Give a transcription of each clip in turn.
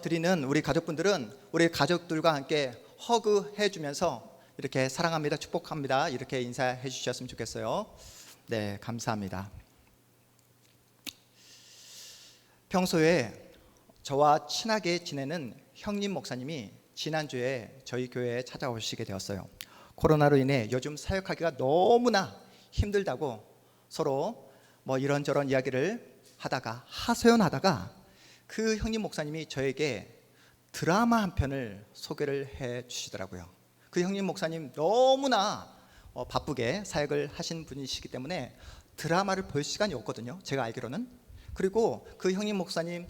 드리는 우리 가족분들은 우리 가족들과 함께 허그해 주면서 이렇게 사랑합니다, 축복합니다 이렇게 인사해 주셨으면 좋겠어요. 네, 감사합니다. 평소에 저와 친하게 지내는 형님 목사님이 지난주에 저희 교회에 찾아오시게 되었어요. 코로나로 인해 요즘 사역하기가 너무나 힘들다고 서로 이런저런 이야기를 하다가 하소연하다가 그 형님 목사님이 저에게 드라마 한 편을 소개를 해 주시더라고요. 그 형님 목사님 너무나 바쁘게 사역을 하신 분이시기 때문에 드라마를 볼 시간이 없거든요, 제가 알기로는. 그리고 그 형님 목사님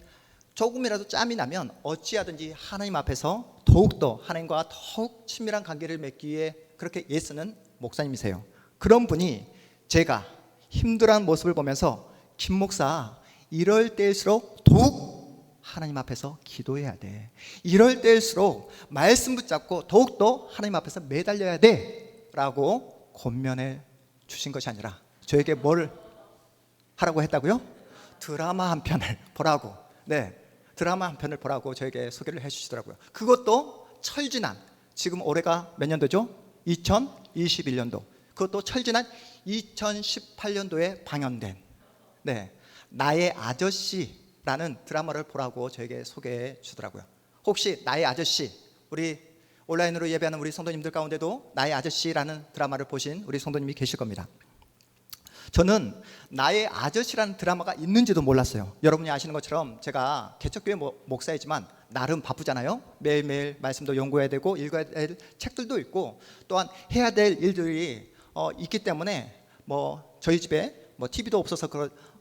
조금이라도 짬이 나면 어찌하든지 하나님 앞에서 더욱더 하나님과 더욱 친밀한 관계를 맺기 위해 그렇게 애쓰는 목사님이세요. 그런 분이 제가 힘들어하는 모습을 보면서 김 목사, 이럴 때일수록 더욱 하나님 앞에서 기도해야 돼, 이럴 때일수록 말씀 붙잡고 더욱더 하나님 앞에서 매달려야 돼 라고 권면해 주신 것이 아니라 저에게 뭘 하라고 했다고요? 드라마 한 편을 보라고. 네, 드라마 한 편을 보라고 저에게 소개를 해 주시더라고요. 그것도 철지난, 지금 올해가 몇 년도죠? 2021년도. 그것도 철지난 2018년도에 방영된 나의 아저씨라는 드라마를 보라고 저에게 소개해 주더라고요. 혹시 나의 아저씨, 우리 온라인으로 예배하는 우리 성도님들 가운데도 나의 아저씨라는 드라마를 보신 우리 성도님이 계실 겁니다. 저는 나의 아저씨라는 드라마가 있는지도 몰랐어요. 여러분이 아시는 것처럼 제가 개척교회 목사이지만 나름 바쁘잖아요. 매일매일 말씀도 연구해야 되고 읽어야 될 책들도 있고 또한 해야 될 일들이 있기 때문에 저희 집에 TV도 없어서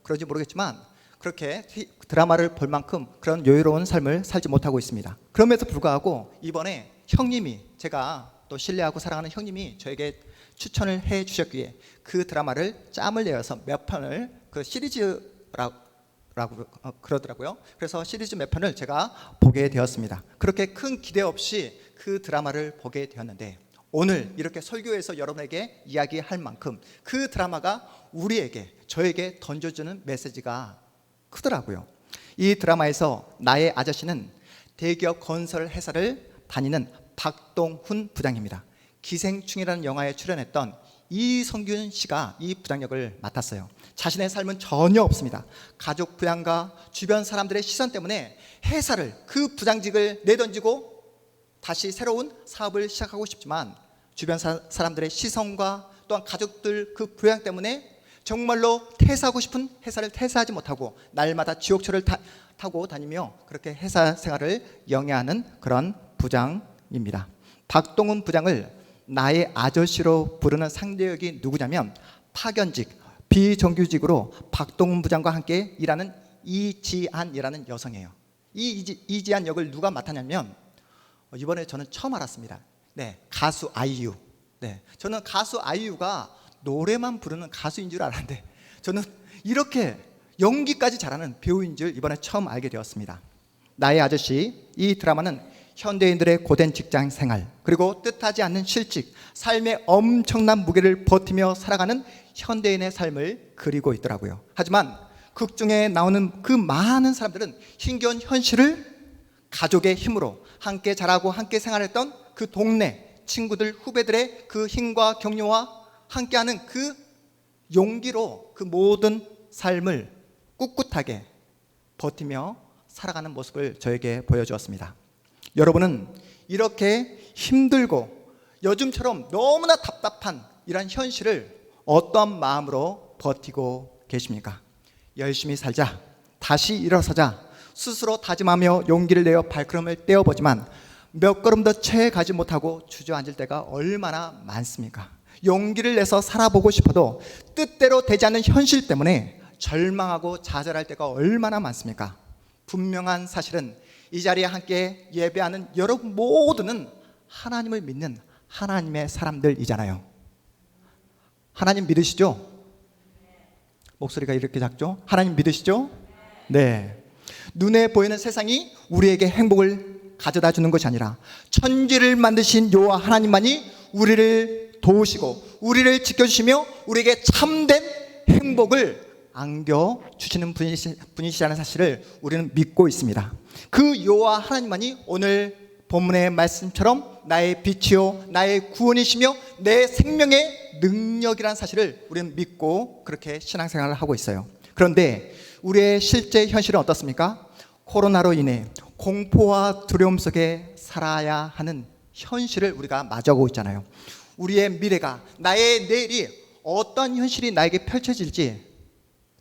그런지 모르겠지만 그렇게 드라마를 볼 만큼 그런 여유로운 삶을 살지 못하고 있습니다. 그럼에도 불구하고 이번에 형님이, 제가 또 신뢰하고 사랑하는 형님이 저에게 추천을 해 주셨기에 그 드라마를 짬을 내어서 몇 편을, 그 시리즈라고 그러더라고요. 그래서 시리즈 몇 편을 제가 보게 되었습니다. 그렇게 큰 기대 없이 그 드라마를 보게 되었는데 오늘 이렇게 설교에서 여러분에게 이야기할 만큼 그 드라마가 우리에게, 저에게 던져주는 메시지가 크더라고요. 이 드라마에서 나의 아저씨는 대기업 건설 회사를 다니는 박동훈 부장입니다. 기생충이라는 영화에 출연했던 이성균 씨가 이 부장역을 맡았어요. 자신의 삶은 전혀 없습니다. 가족 부양과 주변 사람들의 시선 때문에 회사를, 그 부장직을 내던지고 다시 새로운 사업을 시작하고 싶지만 주변 사람들의 시선과 또한 가족들 그 부양 때문에 정말로 퇴사하고 싶은 회사를 퇴사하지 못하고 날마다 지옥철을 타고 다니며 그렇게 회사 생활을 영위하는 그런 부장입니다. 박동훈 부장을 나의 아저씨로 부르는 상대역이 누구냐면 파견직, 비정규직으로 박동훈 부장과 함께 일하는 이지안이라는 여성이에요. 이 이지안 역을 누가 맡았냐면 이번에 저는 처음 알았습니다. 가수 아이유. 저는 가수 아이유가 노래만 부르는 가수인 줄 알았는데 저는 이렇게 연기까지 잘하는 배우인 줄 이번에 처음 알게 되었습니다. 나의 아저씨, 이 드라마는 현대인들의 고된 직장 생활, 그리고 뜻하지 않는 실직, 삶의 엄청난 무게를 버티며 살아가는 현대인의 삶을 그리고 있더라고요. 하지만 극 중에 나오는 그 많은 사람들은 힘겨운 현실을 가족의 힘으로 함께 자라고 함께 생활했던 그 동네 친구들, 후배들의 그 힘과 격려와 함께하는 그 용기로 그 모든 삶을 꿋꿋하게 버티며 살아가는 모습을 저에게 보여주었습니다. 여러분은 이렇게 힘들고 요즘처럼 너무나 답답한 이런 현실을 어떤 마음으로 버티고 계십니까? 열심히 살자, 다시 일어서자 스스로 다짐하며 용기를 내어 발걸음을 떼어보지만 몇 걸음 더 채 가지 못하고 주저앉을 때가 얼마나 많습니까? 용기를 내서 살아보고 싶어도 뜻대로 되지 않는 현실 때문에 절망하고 좌절할 때가 얼마나 많습니까? 분명한 사실은 이 자리에 함께 예배하는 여러분 모두는 하나님을 믿는 하나님의 사람들이잖아요. 하나님 믿으시죠? 목소리가 이렇게 작죠? 하나님 믿으시죠? 네. 눈에 보이는 세상이 우리에게 행복을 가져다 주는 것이 아니라 천지를 만드신 여호와 하나님만이 우리를 도우시고 우리를 지켜주시며 우리에게 참된 행복을 안겨주시는 분이시라는 사실을 우리는 믿고 있습니다. 그 여호와 하나님만이 오늘 본문의 말씀처럼 나의 빛이요 나의 구원이시며 내 생명의 능력이라는 사실을 우리는 믿고 그렇게 신앙생활을 하고 있어요. 그런데 우리의 실제 현실은 어떻습니까? 코로나로 인해 공포와 두려움 속에 살아야 하는 현실을 우리가 마주하고 있잖아요. 우리의 미래가, 나의 내일이 어떤 현실이 나에게 펼쳐질지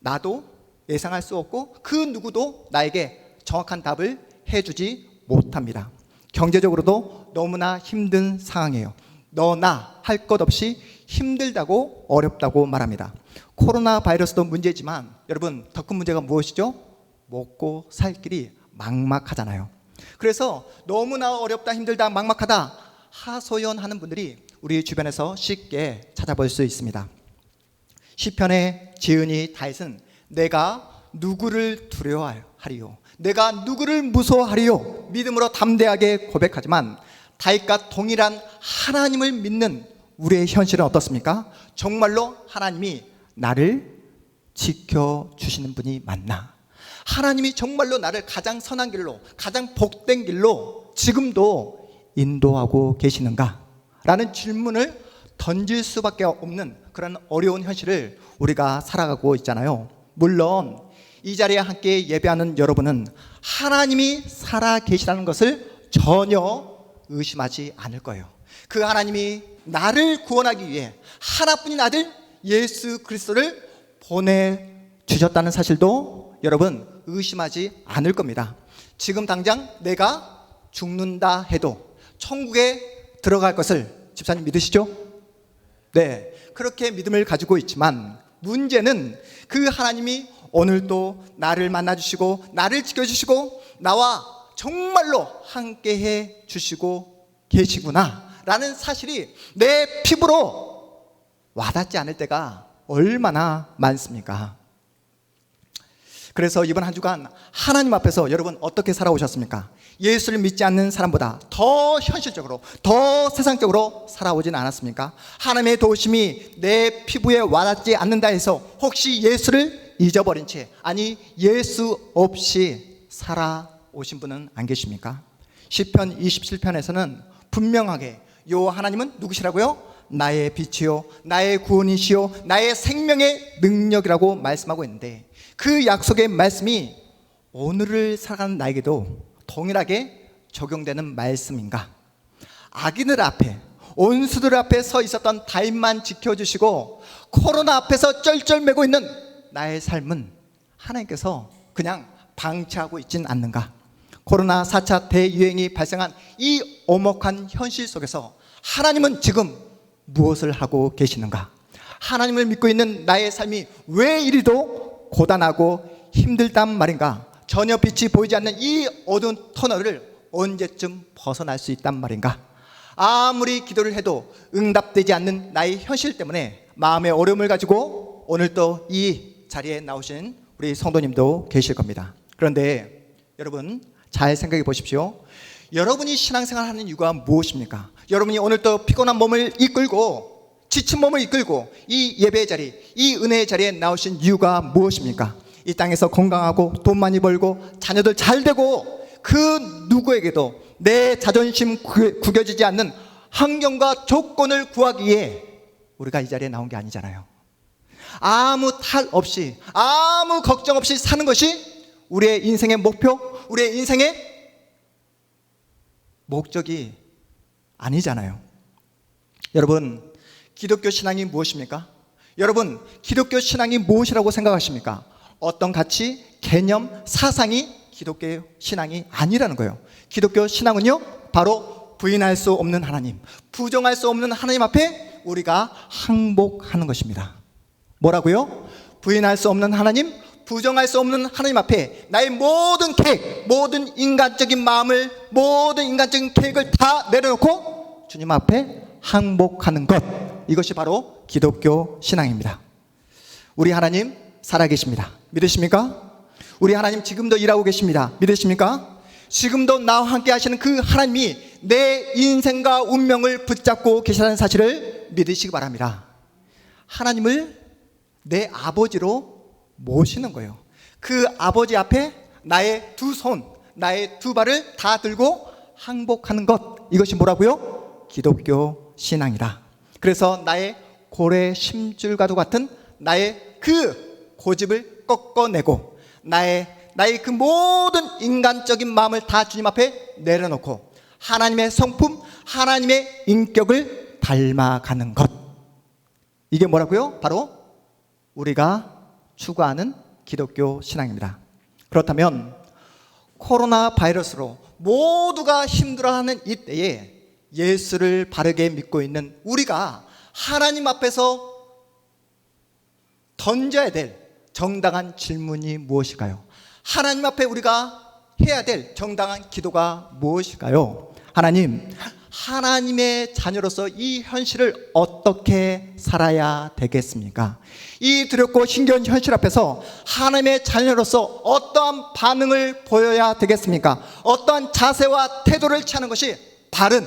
나도 예상할 수 없고 그 누구도 나에게 정확한 답을 해주지 못합니다. 경제적으로도 너무나 힘든 상황이에요. 너나 할 것 없이 힘들다고 어렵다고 말합니다. 코로나 바이러스도 문제지만 여러분 더 큰 문제가 무엇이죠? 먹고 살 길이 막막하잖아요. 그래서 너무나 어렵다, 힘들다, 막막하다 하소연하는 분들이 우리 주변에서 쉽게 찾아볼 수 있습니다. 시편의 지은이 다윗은 내가 누구를 두려워하리요, 내가 누구를 무서워하리요 믿음으로 담대하게 고백하지만 다윗과 동일한 하나님을 믿는 우리의 현실은 어떻습니까? 정말로 하나님이 나를 지켜주시는 분이 맞나? 하나님이 정말로 나를 가장 선한 길로, 가장 복된 길로 지금도 인도하고 계시는가? 라는 질문을 던질 수밖에 없는 그런 어려운 현실을 우리가 살아가고 있잖아요. 물론 이 자리에 함께 예배하는 여러분은 하나님이 살아 계시다는 것을 전혀 의심하지 않을 거예요. 그 하나님이 나를 구원하기 위해 하나뿐인 아들 예수 그리스도를 보내주셨다는 사실도 여러분 의심하지 않을 겁니다. 지금 당장 내가 죽는다 해도 천국에 들어갈 것을 집사님 믿으시죠? 네, 그렇게 믿음을 가지고 있지만 문제는 그 하나님이 오늘도 나를 만나주시고 나를 지켜주시고 나와 정말로 함께해 주시고 계시구나 라는 사실이 내 피부로 와닿지 않을 때가 얼마나 많습니까? 그래서 이번 한 주간 하나님 앞에서 여러분 어떻게 살아오셨습니까? 예수를 믿지 않는 사람보다 더 현실적으로, 더 세상적으로 살아오진 않았습니까? 하나님의 도우심이 내 피부에 와닿지 않는다 해서 혹시 예수를 잊어버린 채, 아니 예수 없이 살아오신 분은 안 계십니까? 시편 27편에서는 분명하게 요 하나님은 누구시라고요? 나의 빛이요 나의 구원이시요 나의 생명의 능력이라고 말씀하고 있는데 그 약속의 말씀이 오늘을 살아가는 나에게도 동일하게 적용되는 말씀인가? 악인들 앞에, 온수들 앞에 서 있었던 다윗만 지켜주시고 코로나 앞에서 쩔쩔매고 있는 나의 삶은 하나님께서 그냥 방치하고 있진 않는가? 코로나 4차 대유행이 발생한 이 엄혹한 현실 속에서 하나님은 지금 무엇을 하고 계시는가? 하나님을 믿고 있는 나의 삶이 왜 이리도 고단하고 힘들단 말인가? 전혀 빛이 보이지 않는 이 어두운 터널을 언제쯤 벗어날 수 있단 말인가? 아무리 기도를 해도 응답되지 않는 나의 현실 때문에 마음의 어려움을 가지고 오늘 또 이 자리에 나오신 우리 성도님도 계실 겁니다. 그런데 여러분 잘 생각해 보십시오. 여러분이 신앙생활 하는 이유가 무엇입니까? 여러분이 오늘 또 피곤한 몸을 이끌고 지친 몸을 이끌고 이 예배의 자리, 이 은혜의 자리에 나오신 이유가 무엇입니까? 이 땅에서 건강하고 돈 많이 벌고 자녀들 잘 되고 그 누구에게도 내 자존심 구겨지지 않는 환경과 조건을 구하기 위해 우리가 이 자리에 나온 게 아니잖아요. 아무 탈 없이, 아무 걱정 없이 사는 것이 우리의 인생의 목표, 우리의 인생의 목적이 아니잖아요. 여러분, 기독교 신앙이 무엇입니까? 여러분, 기독교 신앙이 무엇이라고 생각하십니까? 어떤 가치, 개념, 사상이 기독교 신앙이 아니라는 거예요. 기독교 신앙은요, 바로 부인할 수 없는 하나님, 부정할 수 없는 하나님 앞에 우리가 항복하는 것입니다. 뭐라고요? 부인할 수 없는 하나님, 부정할 수 없는 하나님 앞에 나의 모든 계획, 모든 인간적인 마음을, 모든 인간적인 계획을 다 내려놓고 주님 앞에 항복하는 것, 이것이 바로 기독교 신앙입니다. 우리 하나님 살아계십니다. 믿으십니까? 우리 하나님 지금도 일하고 계십니다. 믿으십니까? 지금도 나와 함께 하시는 그 하나님이 내 인생과 운명을 붙잡고 계시다는 사실을 믿으시기 바랍니다. 하나님을 내 아버지로 모시는 거예요. 그 아버지 앞에 나의 두 손, 나의 두 발을 다 들고 항복하는 것, 이것이 뭐라고요? 기독교 신앙이다. 그래서 나의 고래 심줄과도 같은 나의 그 고집을 꺾어내고 나의 그 모든 인간적인 마음을 다 주님 앞에 내려놓고 하나님의 성품, 하나님의 인격을 닮아가는 것, 이게 뭐라고요? 바로 우리가 추구하는 기독교 신앙입니다. 그렇다면 코로나 바이러스로 모두가 힘들어하는 이때에 예수를 바르게 믿고 있는 우리가 하나님 앞에서 던져야 될 정당한 질문이 무엇일까요? 하나님 앞에 우리가 해야 될 정당한 기도가 무엇일까요? 하나님, 하나님의 자녀로서 이 현실을 어떻게 살아야 되겠습니까? 이 두렵고 힘겨운 현실 앞에서 하나님의 자녀로서 어떠한 반응을 보여야 되겠습니까? 어떠한 자세와 태도를 취하는 것이 바른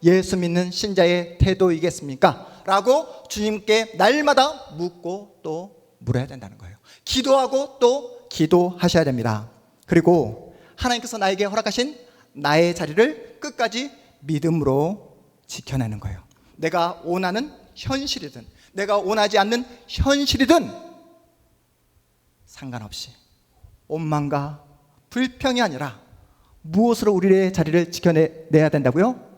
예수 믿는 신자의 태도이겠습니까? 라고 주님께 날마다 묻고 또 물어야 된다는 거예요. 기도하고 또 기도하셔야 됩니다. 그리고 하나님께서 나에게 허락하신 나의 자리를 끝까지 믿음으로 지켜내는 거예요. 내가 원하는 현실이든 내가 원하지 않는 현실이든 상관없이 원망과 불평이 아니라 무엇으로 우리의 자리를 지켜내야 된다고요?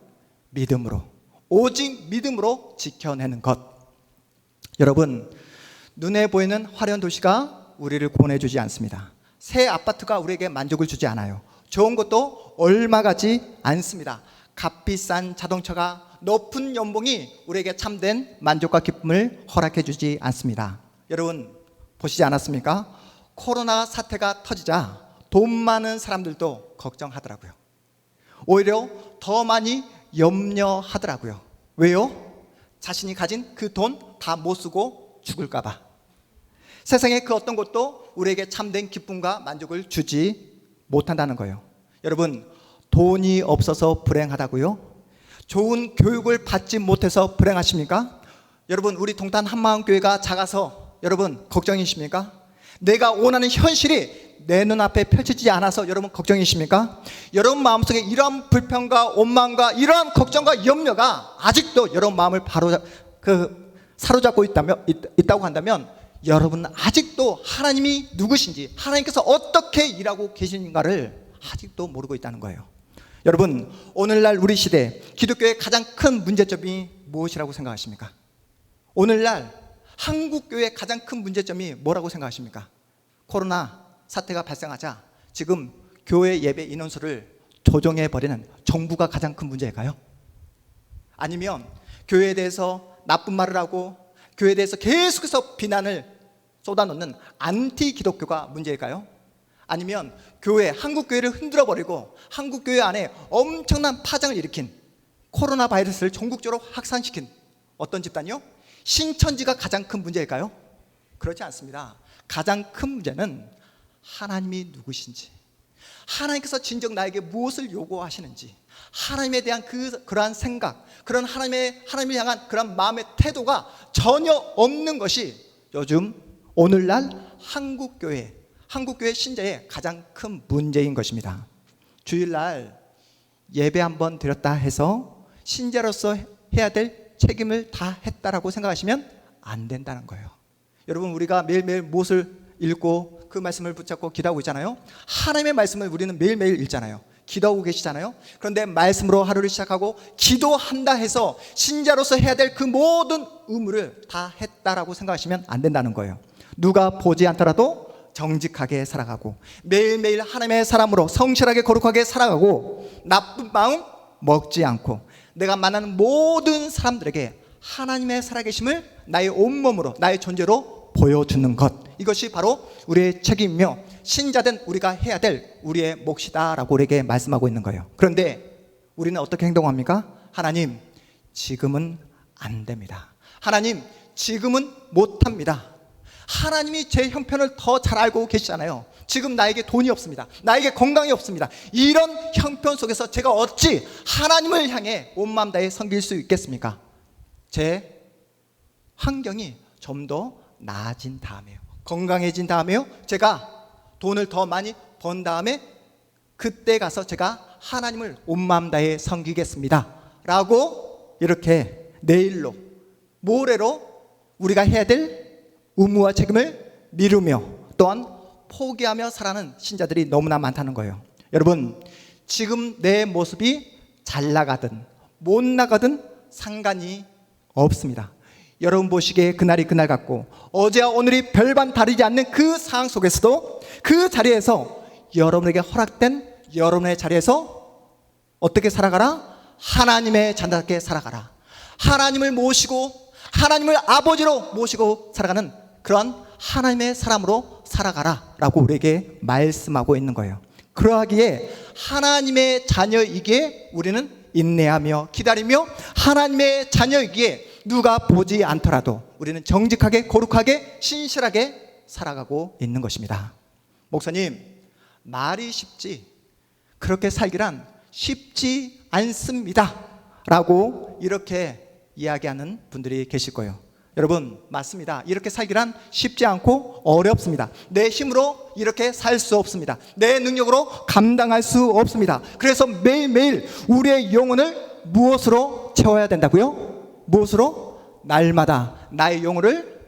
믿음으로, 오직 믿음으로 지켜내는 것. 여러분, 눈에 보이는 화려한 도시가 우리를 구원해주지 않습니다. 새 아파트가 우리에게 만족을 주지 않아요. 좋은 것도 얼마 가지 않습니다. 값비싼 자동차가, 높은 연봉이 우리에게 참된 만족과 기쁨을 허락해 주지 않습니다. 여러분, 보시지 않았습니까? 코로나 사태가 터지자 돈 많은 사람들도 걱정하더라고요. 오히려 더 많이 염려하더라고요. 왜요? 자신이 가진 그 돈 다 못 쓰고 죽을까 봐. 세상의 그 어떤 것도 우리에게 참된 기쁨과 만족을 주지 못한다는 거예요. 여러분, 돈이 없어서 불행하다고요? 좋은 교육을 받지 못해서 불행하십니까? 여러분, 우리 동탄 한마음교회가 작아서 여러분 걱정이십니까? 내가 원하는 현실이 내 눈앞에 펼쳐지지 않아서 여러분 걱정이십니까? 여러분 마음속에 이러한 불평과 원망과 이러한 걱정과 염려가 아직도 여러분 마음을 사로잡고 있다고 한다면 여러분은 아직도 하나님이 누구신지, 하나님께서 어떻게 일하고 계신가를 아직도 모르고 있다는 거예요. 여러분, 오늘날 우리 시대 기독교의 가장 큰 문제점이 무엇이라고 생각하십니까? 오늘날 한국교회의 가장 큰 문제점이 뭐라고 생각하십니까? 코로나 사태가 발생하자 지금 교회 예배 인원수를 조정해버리는 정부가 가장 큰 문제일까요? 아니면 교회에 대해서 나쁜 말을 하고 교회에 대해서 계속해서 비난을 쏟아놓는 안티 기독교가 문제일까요? 아니면 한국교회를 흔들어버리고 한국교회 안에 엄청난 파장을 일으킨 코로나 바이러스를 전국적으로 확산시킨 어떤 집단이요? 신천지가 가장 큰 문제일까요? 그렇지 않습니다. 가장 큰 문제는 하나님이 누구신지, 하나님께서 진정 나에게 무엇을 요구하시는지, 하나님에 대한 그러한 생각, 그런 하나님을 향한 그런 마음의 태도가 전혀 없는 것이 요즘 오늘날 한국교회 신자의 가장 큰 문제인 것입니다. 주일날 예배 한번 드렸다 해서 신자로서 해야 될 책임을 다 했다라고 생각하시면 안 된다는 거예요. 여러분, 우리가 매일매일 무엇을 읽고 그 말씀을 붙잡고 기도하고 있잖아요. 하나님의 말씀을 우리는 매일매일 읽잖아요. 기도하고 계시잖아요. 그런데 말씀으로 하루를 시작하고 기도한다 해서 신자로서 해야 될 그 모든 의무를 다 했다라고 생각하시면 안 된다는 거예요. 누가 보지 않더라도 정직하게 살아가고 매일매일 하나님의 사람으로 성실하게 거룩하게 살아가고 나쁜 마음 먹지 않고 내가 만나는 모든 사람들에게 하나님의 살아계심을 나의 온몸으로, 나의 존재로 보여주는 것, 이것이 바로 우리의 책임이며 신자된 우리가 해야 될 우리의 몫이다라고 우리에게 말씀하고 있는 거예요. 그런데 우리는 어떻게 행동합니까? 하나님, 지금은 안 됩니다. 하나님, 지금은 못합니다. 하나님이 제 형편을 더 잘 알고 계시잖아요. 지금 나에게 돈이 없습니다. 나에게 건강이 없습니다. 이런 형편 속에서 제가 어찌 하나님을 향해 온 마음 다해 섬길 수 있겠습니까? 제 환경이 좀 더 나아진 다음에요. 건강해진 다음에요, 제가 돈을 더 많이 번 다음에 그때 가서 제가 하나님을 온 마음 다해 섬기겠습니다 라고 이렇게 내일로, 모레로 우리가 해야 될 의무와 책임을 미루며 또한 포기하며 살아가는 신자들이 너무나 많다는 거예요. 여러분, 지금 내 모습이 잘 나가든 못 나가든 상관이 없습니다. 여러분 보시기에 그날이 그날 같고 어제와 오늘이 별반 다르지 않는 그 상황 속에서도 그 자리에서 여러분에게 허락된 여러분의 자리에서 어떻게 살아가라? 하나님의 자녀답게 살아가라. 하나님을 모시고 하나님을 아버지로 모시고 살아가는 그런 하나님의 사람으로 살아가라 라고 우리에게 말씀하고 있는 거예요. 그러하기에 하나님의 자녀이기에 우리는 인내하며 기다리며 하나님의 자녀이기에 누가 보지 않더라도 우리는 정직하게 거룩하게 신실하게 살아가고 있는 것입니다. 목사님, 말이 쉽지 그렇게 살기란 쉽지 않습니다 라고 이렇게 이야기하는 분들이 계실 거예요. 여러분, 맞습니다. 이렇게 살기란 쉽지 않고 어렵습니다. 내 힘으로 이렇게 살 수 없습니다. 내 능력으로 감당할 수 없습니다. 그래서 매일매일 우리의 영혼을 무엇으로 채워야 된다고요? 무엇으로? 날마다 나의 영혼을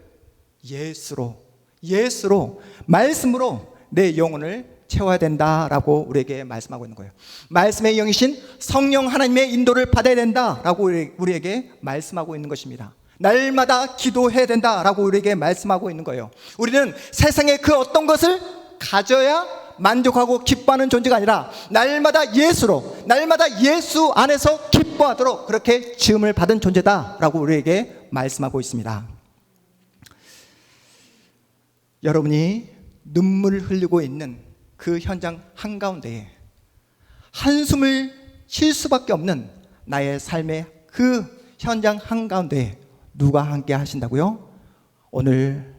예수로 말씀으로 내 영혼을 채워야 된다라고 우리에게 말씀하고 있는 거예요. 말씀의 영이신 성령 하나님의 인도를 받아야 된다라고 우리에게 말씀하고 있는 것입니다. 날마다 기도해야 된다라고 우리에게 말씀하고 있는 거예요. 우리는 세상의 그 어떤 것을 가져야 만족하고 기뻐하는 존재가 아니라 날마다 예수로, 날마다 예수 안에서 기뻐하도록 그렇게 지음을 받은 존재다라고 우리에게 말씀하고 있습니다. 여러분이 눈물을 흘리고 있는 그 현장 한가운데에 한숨을 쉴 수밖에 없는 나의 삶의 그 현장 한가운데에 누가 함께 하신다고요? 오늘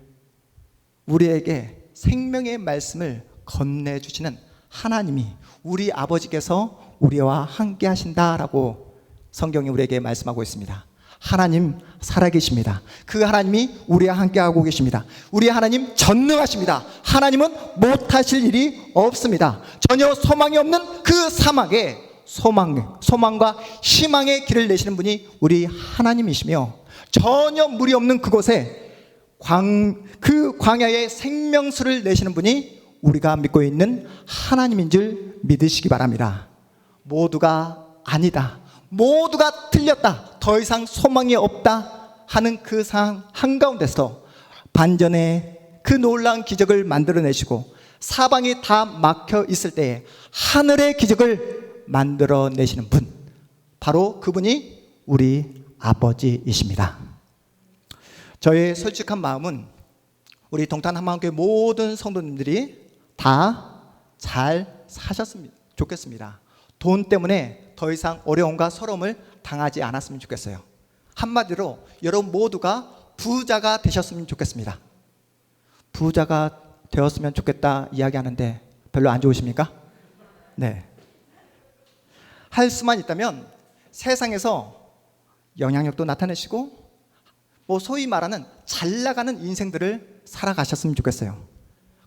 우리에게 생명의 말씀을 건네주시는 하나님이, 우리 아버지께서 우리와 함께 하신다라고 성경이 우리에게 말씀하고 있습니다. 하나님 살아계십니다. 그 하나님이 우리와 함께하고 계십니다. 우리 하나님 전능하십니다. 하나님은 못하실 일이 없습니다. 전혀 소망이 없는 그 사막에 소망과 희망의 길을 내시는 분이 우리 하나님이시며, 전혀 물이 없는 그곳에 그 광야의 생명수를 내시는 분이 우리가 믿고 있는 하나님인 줄 믿으시기 바랍니다. 모두가 아니다, 모두가 틀렸다, 더 이상 소망이 없다 하는 그 상황 한가운데서 반전의 그 놀라운 기적을 만들어내시고 사방이 다 막혀 있을 때에 하늘의 기적을 만들어내시는 분, 바로 그분이 우리 아버지이십니다. 저의 솔직한 마음은 우리 동탄 한마음교회 모든 성도님들이 다 잘 사셨으면 좋겠습니다. 돈 때문에 더 이상 어려움과 서러움을 당하지 않았으면 좋겠어요. 한마디로 여러분 모두가 부자가 되셨으면 좋겠습니다. 부자가 되었으면 좋겠다 이야기하는데 별로 안 좋으십니까? 네. 할 수만 있다면 세상에서 영향력도 나타내시고 소위 말하는 잘 나가는 인생들을 살아가셨으면 좋겠어요.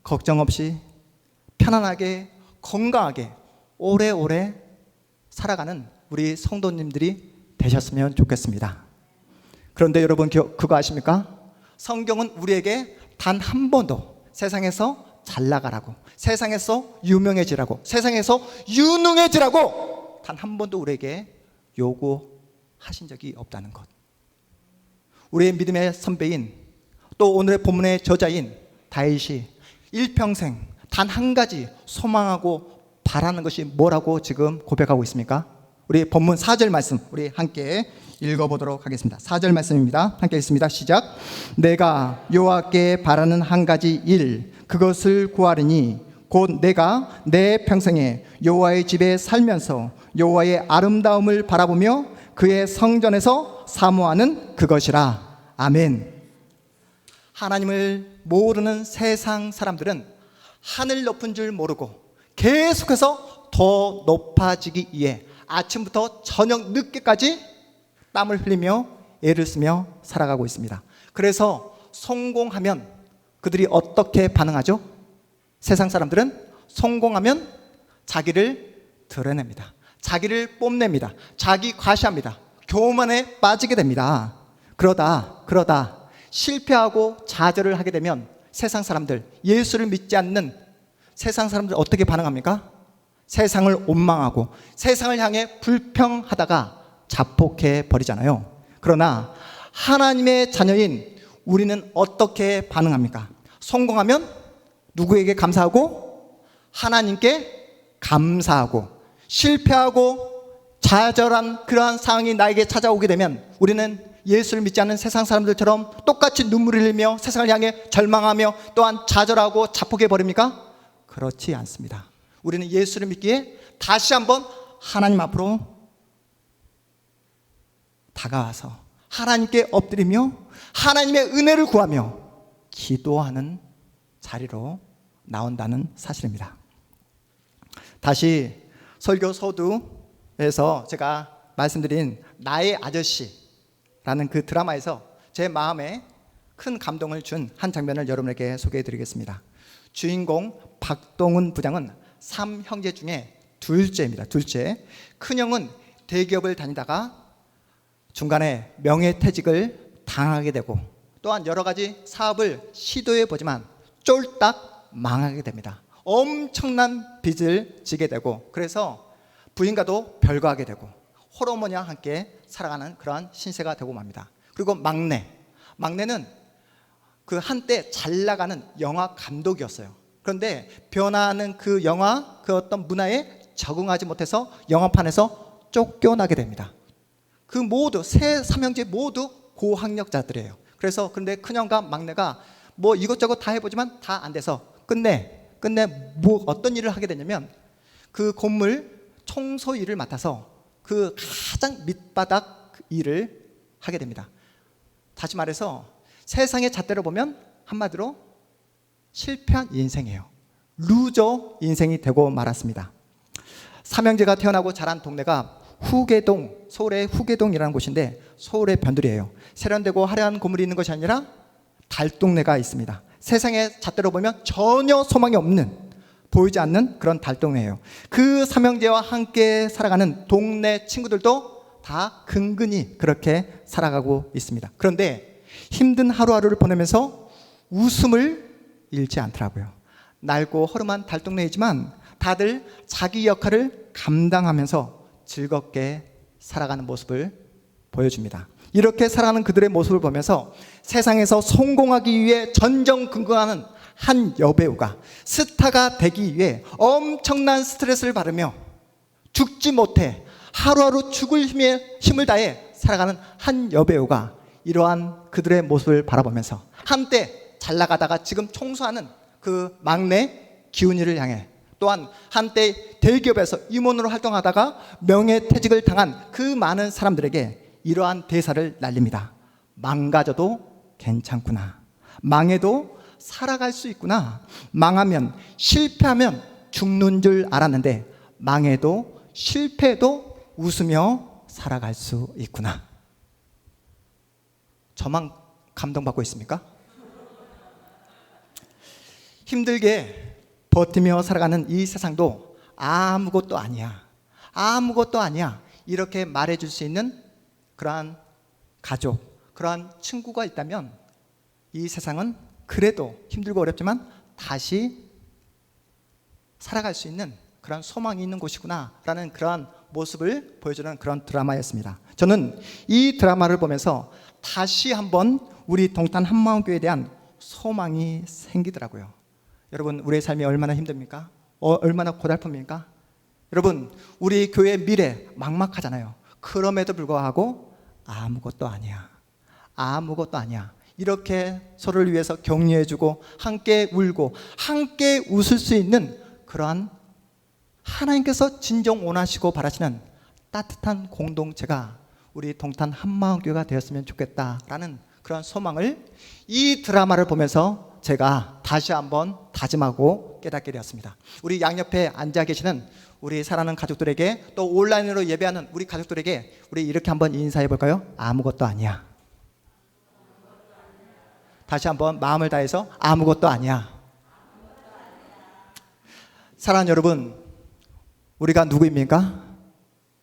걱정 없이 편안하게 건강하게 오래오래 살아가는 우리 성도님들이 되셨으면 좋겠습니다. 그런데 여러분 그거 아십니까? 성경은 우리에게 단 한 번도 세상에서 잘 나가라고, 세상에서 유명해지라고, 세상에서 유능해지라고 단 한 번도 우리에게 요구하신 적이 없다는 것. 우리의 믿음의 선배인, 또 오늘의 본문의 저자인 다윗이 일평생 단 한 가지 소망하고 바라는 것이 뭐라고 지금 고백하고 있습니까? 우리 본문 4절 말씀 우리 함께 읽어보도록 하겠습니다. 4절 말씀입니다. 함께 읽습니다. 시작. 내가 여호와께 바라는 한 가지 일, 그것을 구하리니 곧 내가 내 평생에 여호와의 집에 살면서 여호와의 아름다움을 바라보며 그의 성전에서 사모하는 그것이라. 아멘. 하나님을 모르는 세상 사람들은 하늘 높은 줄 모르고 계속해서 더 높아지기 위해 아침부터 저녁 늦게까지 땀을 흘리며 애를 쓰며 살아가고 있습니다. 그래서 성공하면 그들이 어떻게 반응하죠? 세상 사람들은 성공하면 자기를 드러냅니다. 자기를 뽐냅니다. 자기 과시합니다. 교만에 빠지게 됩니다. 그러다 실패하고 좌절을 하게 되면 세상 사람들, 예수를 믿지 않는 세상 사람들 어떻게 반응합니까? 세상을 원망하고 세상을 향해 불평하다가 자폭해 버리잖아요. 그러나 하나님의 자녀인 우리는 어떻게 반응합니까? 성공하면 누구에게 감사하고? 하나님께 감사하고, 실패하고 좌절한 그러한 상황이 나에게 찾아오게 되면 우리는 예수를 믿지 않는 세상 사람들처럼 똑같이 눈물을 흘리며 세상을 향해 절망하며 또한 좌절하고 자폭해 버립니까? 그렇지 않습니다. 우리는 예수를 믿기에 다시 한번 하나님 앞으로 다가와서 하나님께 엎드리며 하나님의 은혜를 구하며 기도하는 자리로 나온다는 사실입니다. 다시 설교 서두에서 제가 말씀드린 나의 아저씨라는 그 드라마에서 제 마음에 큰 감동을 준 한 장면을 여러분에게 소개해 드리겠습니다. 주인공 박동훈 부장은 3형제 중에 둘째입니다. 둘째. 큰형은 대기업을 다니다가 중간에 명예퇴직을 당하게 되고 또한 여러 가지 사업을 시도해 보지만 쫄딱 망하게 됩니다. 엄청난 빚을 지게 되고 그래서 부인과도 별거하게 되고 홀어머니와 함께 살아가는 그러한 신세가 되고 맙니다. 그리고 막내는 그 한때 잘 나가는 영화 감독이었어요. 그런데 변화하는 그 영화, 그 어떤 문화에 적응하지 못해서 영화판에서 쫓겨나게 됩니다. 그 모두 세 삼형제 모두 고학력자들이에요. 그래서 그런데 큰형과 막내가 뭐 이것저것 다 해보지만 다 안 돼서 끝내 뭐 어떤 일을 하게 되냐면 그 건물 청소 일을 맡아서 그 가장 밑바닥 일을 하게 됩니다. 다시 말해서 세상의 잣대로 보면 한마디로 실패한 인생이에요. 루저 인생이 되고 말았습니다. 삼형제가 태어나고 자란 동네가 후계동, 서울의 후계동이라는 곳인데 서울의 변두리예요. 세련되고 화려한 건물이 있는 것이 아니라 달동네가 있습니다. 세상의 잣대로 보면 전혀 소망이 없는, 보이지 않는 그런 달동네예요. 그 삼형제와 함께 살아가는 동네 친구들도 다 근근히 그렇게 살아가고 있습니다. 그런데 힘든 하루하루를 보내면서 웃음을 잃지 않더라고요. 낡고 허름한 달동네이지만 다들 자기 역할을 감당하면서 즐겁게 살아가는 모습을 보여줍니다. 이렇게 살아가는 그들의 모습을 보면서 세상에서 성공하기 위해 전전긍긍하는 한 여배우가 스타가 되기 위해 엄청난 스트레스를 받으며 죽지 못해 하루하루 죽을 힘을 다해 살아가는 한 여배우가 이러한 그들의 모습을 바라보면서 한때 잘 나가다가 지금 청소하는 그 막내 기훈이를 향해 또한 한때 대기업에서 임원으로 활동하다가 명예퇴직을 당한 그 많은 사람들에게 이러한 대사를 날립니다. 망가져도 괜찮구나. 망해도 살아갈 수 있구나. 망하면, 실패하면 죽는 줄 알았는데 망해도 실패해도 웃으며 살아갈 수 있구나. 저만 감동받고 있습니까? 힘들게 버티며 살아가는 이 세상도 아무것도 아니야. 아무것도 아니야. 이렇게 말해줄 수 있는 그러한 가족, 그러한 친구가 있다면 이 세상은 그래도 힘들고 어렵지만 다시 살아갈 수 있는 그런 소망이 있는 곳이구나 라는 그러한 모습을 보여주는 그런 드라마였습니다. 저는 이 드라마를 보면서 다시 한번 우리 동탄 한마음교회에 대한 소망이 생기더라고요. 여러분, 우리의 삶이 얼마나 힘듭니까? 얼마나 고달픕니까? 여러분, 우리 교회의 미래 막막하잖아요. 그럼에도 불구하고 아무것도 아니야. 아무것도 아니야. 이렇게 서로를 위해서 격려해주고 함께 울고 함께 웃을 수 있는 그러한 하나님께서 진정 원하시고 바라시는 따뜻한 공동체가 우리 동탄 한마음교회가 되었으면 좋겠다라는 그런 소망을 이 드라마를 보면서 제가 다시 한번 다짐하고 깨닫게 되었습니다. 우리 양옆에 앉아 계시는 우리 사랑하는 가족들에게 또 온라인으로 예배하는 우리 가족들에게 우리 이렇게 한번 인사해 볼까요? 아무것도 아니야. 다시 한번 마음을 다해서 아무것도 아니야. 사랑하는 여러분, 우리가 누구입니까?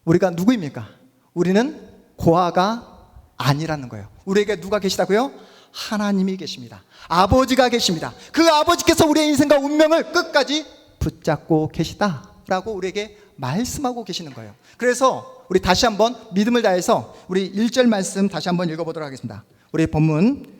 우리가 누구입니까? 우리는 고아가 아니라는 거예요. 우리에게 누가 계시다고요? 하나님이 계십니다. 아버지가 계십니다. 그 아버지께서 우리의 인생과 운명을 끝까지 붙잡고 계시다라고 우리에게 말씀하고 계시는 거예요. 그래서 우리 다시 한번 믿음을 다해서 우리 1절 말씀 다시 한번 읽어보도록 하겠습니다. 우리 본문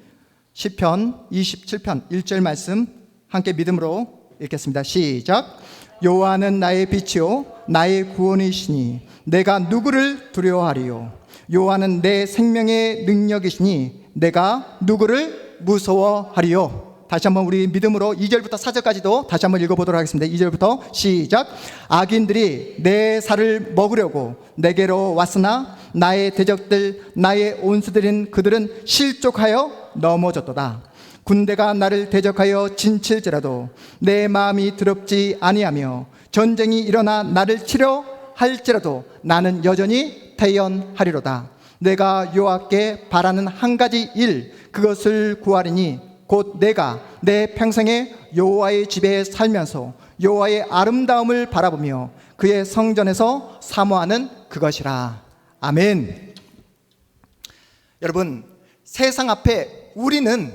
시편 27편 1절 말씀 함께 믿음으로 읽겠습니다. 시작. 여호와는 나의 빛이요 나의 구원이시니 내가 누구를 두려워하리요. 여호와는 내 생명의 능력이시니 내가 누구를 무서워하리요. 다시 한번 우리 믿음으로 2절부터 4절까지도 다시 한번 읽어보도록 하겠습니다. 2절부터 시작. 악인들이 내 살을 먹으려고 내게로 왔으나 나의 대적들 나의 온수들인 그들은 실족하여 넘어졌도다. 군대가 나를 대적하여 진칠지라도 내 마음이 두렵지 아니하며 전쟁이 일어나 나를 치려 할지라도 나는 여전히 태연하리로다. 내가 여호와께 바라는 한 가지 일 그것을 구하리니 곧 내가 내 평생에 여호와의 집에 살면서 여호와의 아름다움을 바라보며 그의 성전에서 사모하는 그것이라. 아멘. 여러분, 세상 앞에 우리는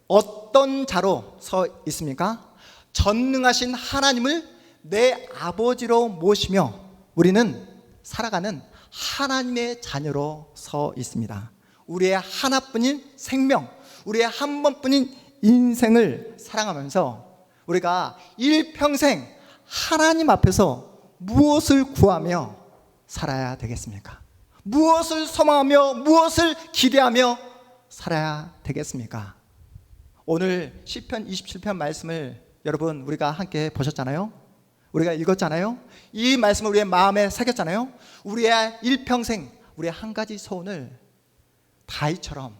어떤 자로 서 있습니까? 전능하신 하나님을 내 아버지로 모시며 우리는 살아가는 하나님의 자녀로 서 있습니다. 우리의 하나뿐인 생명, 우리의 한 번뿐인 인생을 사랑하면서 우리가 일평생 하나님 앞에서 무엇을 구하며 살아야 되겠습니까? 무엇을 소망하며 무엇을 기대하며 살아야 되겠습니까? 오늘 시편 27편 말씀을 여러분 우리가 함께 보셨잖아요. 우리가 읽었잖아요. 이 말씀을 우리의 마음에 새겼잖아요. 우리의 일평생 우리의 한 가지 소원을 다윗처럼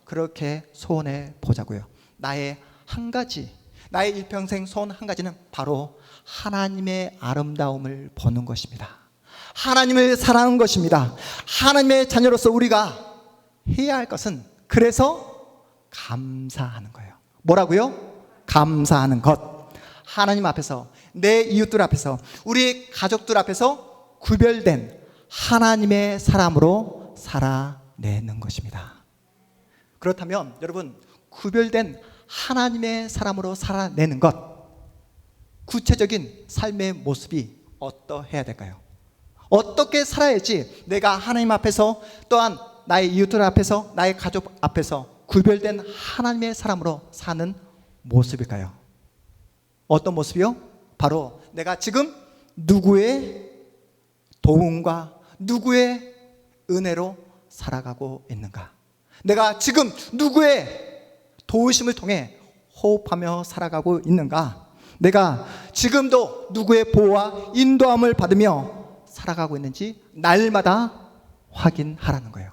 그렇게 소원해 보자고요. 나의 한 가지, 나의 일평생 소원 한 가지는 바로 하나님의 아름다움을 보는 것입니다. 하나님을 사랑하는 것입니다. 하나님의 자녀로서 우리가 해야 할 것은 그래서 감사하는 거예요. 뭐라고요? 감사하는 것. 하나님 앞에서, 내 이웃들 앞에서, 우리 가족들 앞에서 구별된 하나님의 사람으로 살아내는 것입니다. 그렇다면 여러분, 구별된 하나님의 사람으로 살아내는 것, 구체적인 삶의 모습이 어떠해야 될까요? 어떻게 살아야지 내가 하나님 앞에서 또한 나의 이웃들 앞에서 나의 가족 앞에서 구별된 하나님의 사람으로 사는 모습일까요? 어떤 모습이요? 바로 내가 지금 누구의 도움과 누구의 은혜로 살아가고 있는가? 내가 지금 누구의 도우심을 통해 호흡하며 살아가고 있는가? 내가 지금도 누구의 보호와 인도함을 받으며 살아가고 있는지 날마다 확인하라는 거예요.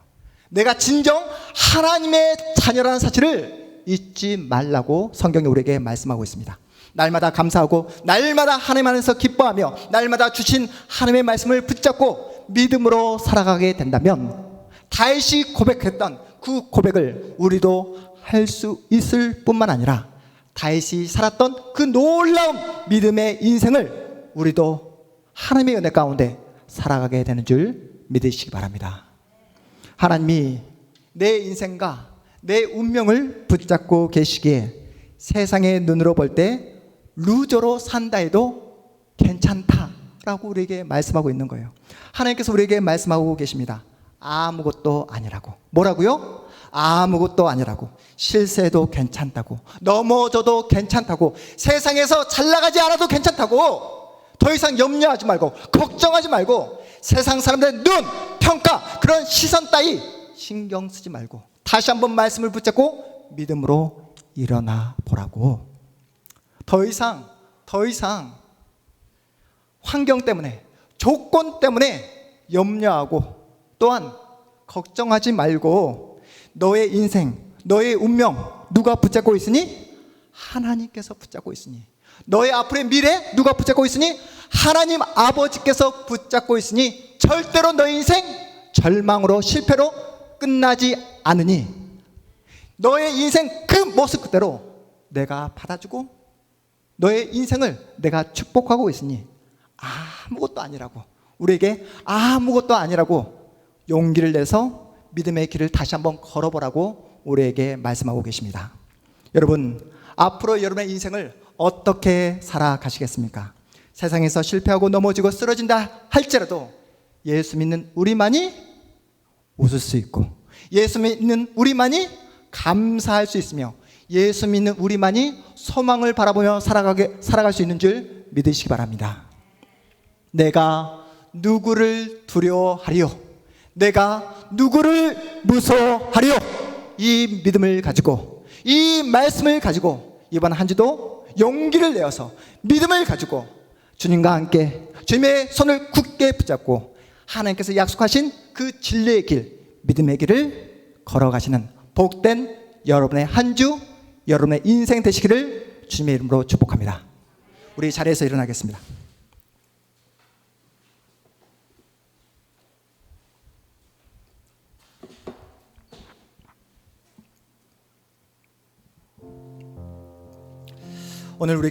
내가 진정 하나님의 자녀라는 사실을 잊지 말라고 성경이 우리에게 말씀하고 있습니다. 날마다 감사하고 날마다 하나님 안에서 기뻐하며 날마다 주신 하나님의 말씀을 붙잡고 믿음으로 살아가게 된다면 다윗이 고백했던 그 고백을 우리도 할 수 있을 뿐만 아니라 다윗이 살았던 그 놀라운 믿음의 인생을 우리도 하나님의 은혜 가운데 살아가게 되는 줄 믿으시기 바랍니다. 하나님이 내 인생과 내 운명을 붙잡고 계시기에 세상의 눈으로 볼 때 루저로 산다 해도 괜찮다라고 우리에게 말씀하고 있는 거예요. 하나님께서 우리에게 말씀하고 계십니다. 아무것도 아니라고. 뭐라고요? 아무것도 아니라고. 실세도 괜찮다고. 넘어져도 괜찮다고. 세상에서 잘 나가지 않아도 괜찮다고. 더 이상 염려하지 말고 걱정하지 말고 세상 사람들의 눈, 평가, 그런 시선 따위 신경 쓰지 말고 다시 한번 말씀을 붙잡고 믿음으로 일어나 보라고. 더 이상 환경 때문에, 조건 때문에 염려하고 또한 걱정하지 말고 너의 인생, 너의 운명 누가 붙잡고 있으니? 하나님께서 붙잡고 있으니. 너의 앞으로의 미래 누가 붙잡고 있으니? 하나님 아버지께서 붙잡고 있으니 절대로 너의 인생 절망으로 실패로 끝나지 않으니 너의 인생 그 모습 그대로 내가 받아주고 너의 인생을 내가 축복하고 있으니 아무것도 아니라고, 우리에게 아무것도 아니라고 용기를 내서 믿음의 길을 다시 한번 걸어보라고 우리에게 말씀하고 계십니다. 여러분, 앞으로 여러분의 인생을 어떻게 살아가시겠습니까? 세상에서 실패하고 넘어지고 쓰러진다 할지라도 예수 믿는 우리만이 웃을 수 있고, 예수 믿는 우리만이 감사할 수 있으며, 예수 믿는 우리만이 소망을 바라보며 살아갈 수 있는 줄 믿으시기 바랍니다. 내가 누구를 두려워하리요? 내가 누구를 무서워하리요? 이 믿음을 가지고, 이 말씀을 가지고 이번 한 주도 용기를 내어서 믿음을 가지고 주님과 함께 주님의 손을 굳게 붙잡고 하나님께서 약속하신 그 진리의 길, 믿음의 길을 걸어가시는 복된 여러분의 한 주, 여러분의 인생 되시기를 주님의 이름으로 축복합니다. 우리 자리에서 일어나겠습니다. 오늘 우리